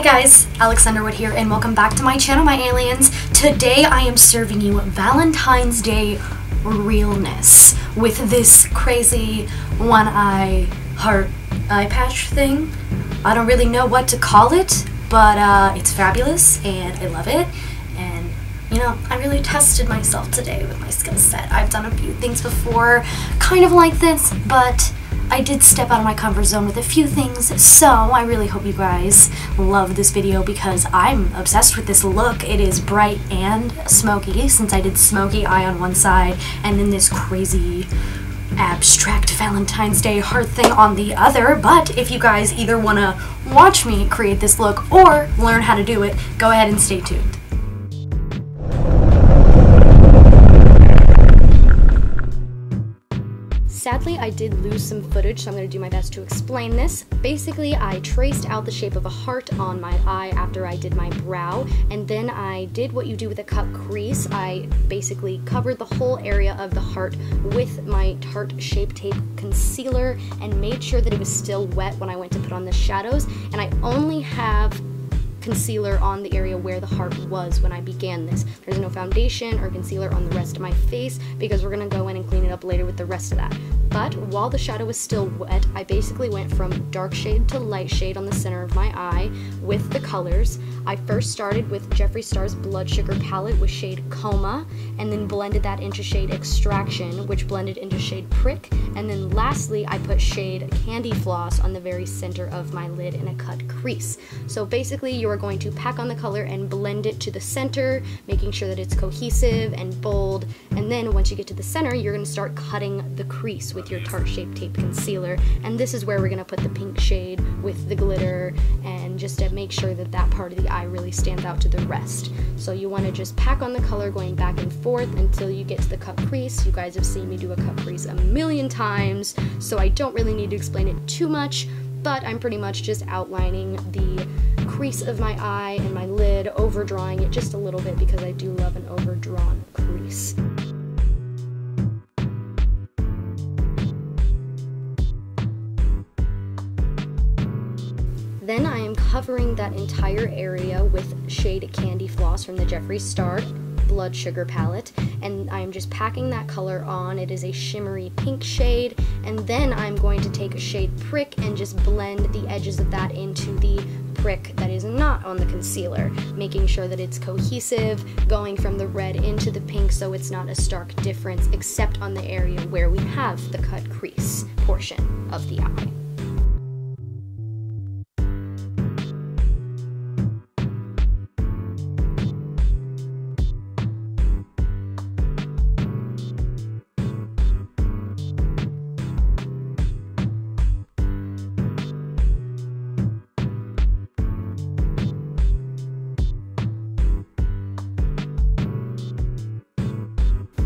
guys, Alex Underwood here, and welcome back to my channel, my aliens. Today I am serving you Valentine's Day realness with this crazy one eye heart eye patch thing. I don't really know what to call it, but it's fabulous and I love it. And you know, I really tested myself today with my skill set. I've done a few things before kind of like this, but I did step out of my comfort zone with a few things, so I really hope you guys love this video because I'm obsessed with this look. It is bright and smoky, since I did smoky eye on one side and then this crazy abstract Valentine's Day heart thing on the other. But if you guys either want to watch me create this look or learn how to do it, go ahead and stay tuned. Sadly, I did lose some footage, so I'm going to do my best to explain this. Basically, I traced out the shape of a heart on my eye after I did my brow, and then I did what you do with a cut crease. I basically covered the whole area of the heart with my Tarte Shape Tape concealer and made sure that it was still wet when I went to put on the shadows, and I only have concealer on the area where the heart was when I began this. There's no foundation or concealer on the rest of my face because we're going to go in and clean it up later with the rest of that. But while the shadow was still wet, I basically went from dark shade to light shade on the center of my eye with the colors. I first started with Jeffree Star's Bloodsugar palette with shade Coma, and then blended that into shade Extraction, which blended into shade Prick, and then lastly I put shade Candy Floss on the very center of my lid in a cut crease. So basically you are going to pack on the color and blend it to the center, making sure that it's cohesive and bold, and then once you get to the center, you're going to start cutting the crease with your Tarte Shape Tape concealer, and this is where we're going to put the pink shade with the glitter, and just to make sure that that part of the eye really stands out to the rest. So you want to just pack on the color going back and forth until you get to the cut crease. You guys have seen me do a cut crease a million times, so I don't really need to explain it too much, but I'm pretty much just outlining the crease of my eye and my lid, overdrawing it just a little bit because I do love an overdrawn crease. Then I am covering that entire area with shade Candy Floss from the Jeffree Star Bloodsugar palette, and I'm just packing that color on. It is a shimmery pink shade, and then I'm going to take a shade Prick and just blend the edges of that into the prick that is not on the concealer, making sure that it's cohesive, going from the red into the pink so it's not a stark difference except on the area where we have the cut crease portion of the eye.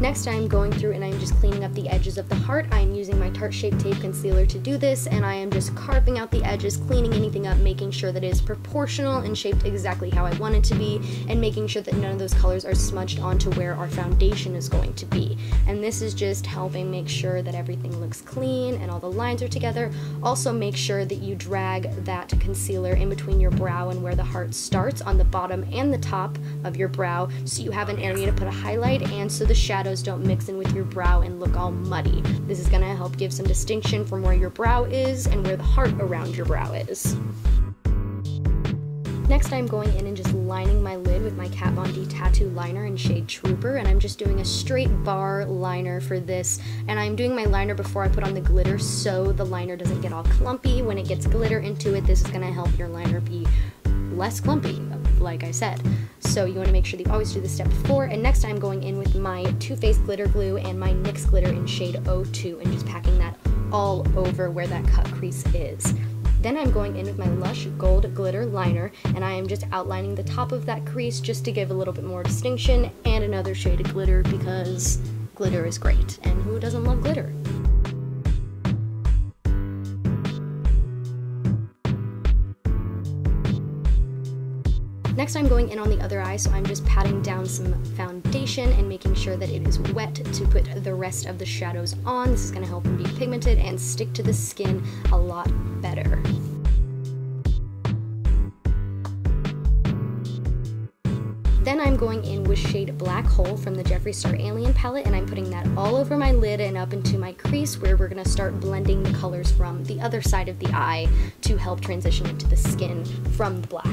Next, I'm going through and I'm just cleaning up the edges of the heart. I'm using my Tarte Shape Tape concealer to do this, and I am just carving out the edges, cleaning anything up, making sure that it is proportional and shaped exactly how I want it to be, and making sure that none of those colors are smudged onto where our foundation is going to be. And this is just helping make sure that everything looks clean and all the lines are together. Also make sure that you drag that concealer in between your brow and where the heart starts on the bottom and the top of your brow, so you have an area to put a highlight and so the shadows don't mix in with your brow and look all muddy. This is going to help give some distinction from where your brow is and where the heart around your brow is. Next, I'm going in and just lining my lid with my Kat Von D Tattoo Liner in shade Trooper, and I'm just doing a straight bar liner for this, and I'm doing my liner before I put on the glitter so the liner doesn't get all clumpy. When it gets glitter into it, this is going to help your liner be less clumpy, like I said. So you want to make sure that you always do this step before. And next I'm going in with my Too Faced glitter glue and my NYX glitter in shade 02 and just packing that all over where that cut crease is. Then I'm going in with my Lush gold glitter liner, and I am just outlining the top of that crease just to give a little bit more distinction, and another shade of glitter because glitter is great, and who doesn't love glitter? Next, I'm going in on the other eye, so I'm just patting down some foundation and making sure that it is wet to put the rest of the shadows on. This is going to help them be pigmented and stick to the skin a lot better. Then I'm going in with shade Black Hole from the Jeffree Star Alien palette, and I'm putting that all over my lid and up into my crease, where we're going to start blending the colors from the other side of the eye to help transition into the skin from the black.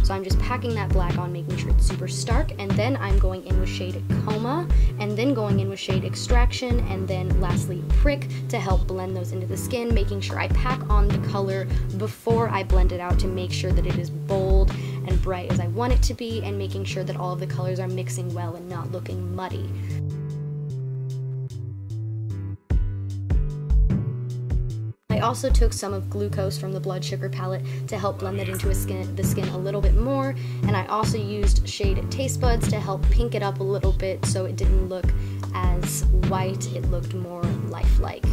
So I'm just packing that black on, making sure it's super stark, and then I'm going in with shade Coma, and then going in with shade Extraction, and then lastly Prick to help blend those into the skin, making sure I pack on the color before I blend it out to make sure that it is bold and bright as I want it to be, and making sure that all of the colors are mixing well and not looking muddy. I also took some of Glucose from the Bloodsugar palette to help blend that into the skin a little bit more, and I also used shade Taste Buds to help pink it up a little bit so it didn't look as white, it looked more lifelike.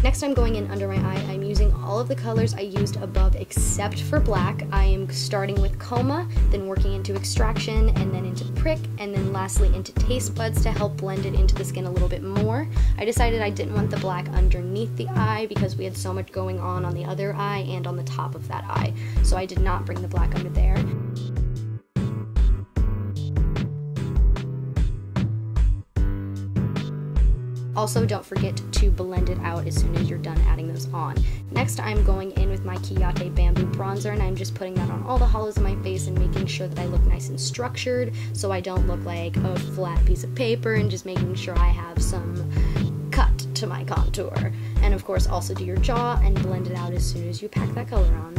Next, I'm going in under my eye. I'm using all of the colors I used above except for black. I am starting with Coma, then working into Extraction, and then into Prick, and then lastly into Taste Buds to help blend it into the skin a little bit more. I decided I didn't want the black underneath the eye because we had so much going on the other eye and on the top of that eye, so I did not bring the black under there. Also, don't forget to blend it out as soon as you're done adding those on. Next, I'm going in with my Ciate Bamboo Bronzer, and I'm just putting that on all the hollows of my face and making sure that I look nice and structured so I don't look like a flat piece of paper, and just making sure I have some cut to my contour. And of course, also do your jaw and blend it out as soon as you pack that color on.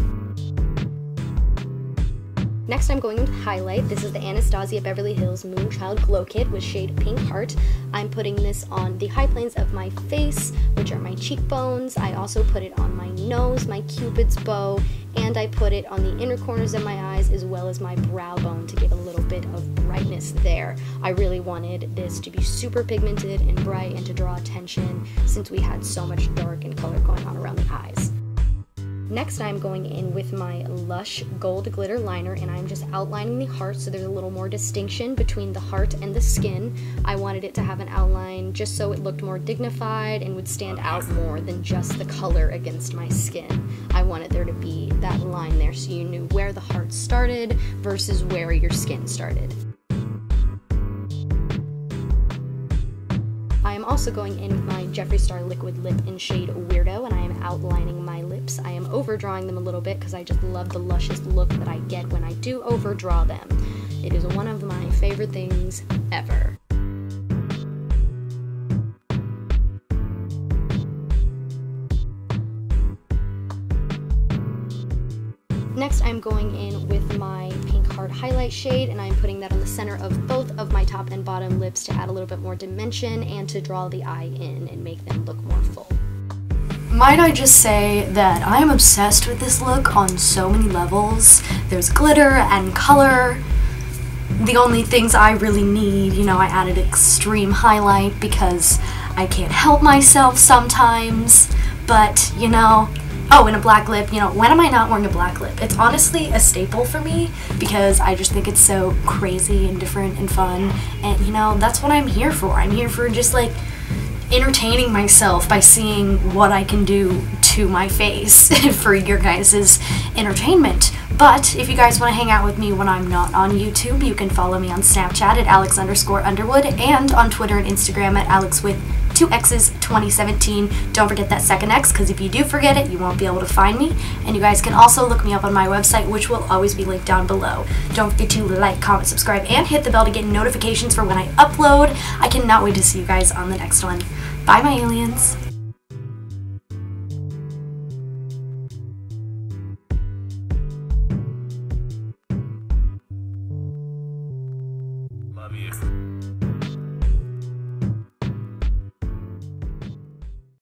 Next, I'm going in with highlight. This is the Anastasia Beverly Hills Moonchild Glow Kit with shade Pink Heart. I'm putting this on the high planes of my face, which are my cheekbones. I also put it on my nose, my cupid's bow, and I put it on the inner corners of my eyes as well as my brow bone to give a little bit of brightness there. I really wanted this to be super pigmented and bright and to draw attention since we had so much dark and color going on around the eyes. Next, I'm going in with my Lush Gold Glitter Liner, and I'm just outlining the heart so there's a little more distinction between the heart and the skin. I wanted it to have an outline just so it looked more dignified and would stand out more than just the color against my skin. I wanted there to be that line there so you knew where the heart started versus where your skin started. I am also going in with my Jeffree Star Liquid Lip in shade Weirdo, and I am outlining my lips. I am overdrawing them a little bit because I just love the luscious look that I get when I do overdraw them. It is one of my favorite things ever. Next, I'm going in with my Pink Heart highlight shade, and I'm putting that on the center of both of my top and bottom lips to add a little bit more dimension and to draw the eye in and make them look more full. Might I just say that I am obsessed with this look on so many levels. There's glitter and color. The only things I really need, you know, I added extreme highlight because I can't help myself sometimes, but, you know, oh, and a black lip. You know, when am I not wearing a black lip? It's honestly a staple for me because I just think it's so crazy and different and fun, and you know, that's what I'm here for. I'm here for just like entertaining myself by seeing what I can do to my face for your guys' entertainment. But if you guys want to hang out with me when I'm not on YouTube, you can follow me on Snapchat at Alex_Underwood and on Twitter and Instagram at AlexWith2X's2017. Don't forget that second X, because if you do forget it, you won't be able to find me. And you guys can also look me up on my website, which will always be linked down below. Don't forget to like, comment, subscribe, and hit the bell to get notifications for when I upload. I cannot wait to see you guys on the next one. Bye, my aliens.